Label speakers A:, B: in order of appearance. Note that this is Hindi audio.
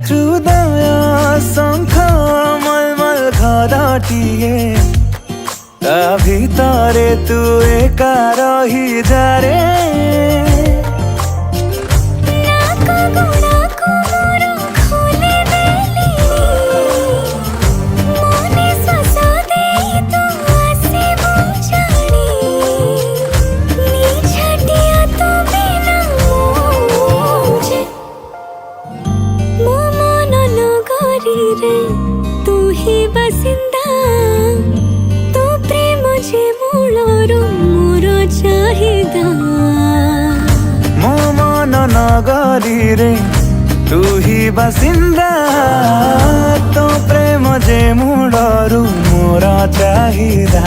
A: हृदय शंख मलमल घरटिए ता भितरे तू एका रही जा रे।
B: तू ही बसिंदा तो प्रेम जे मूलरू मोर चाहिदा।
A: मो मन नगरी रे तू ही बसिंदा तो प्रेम जे मूलरू मोर चाहिदा।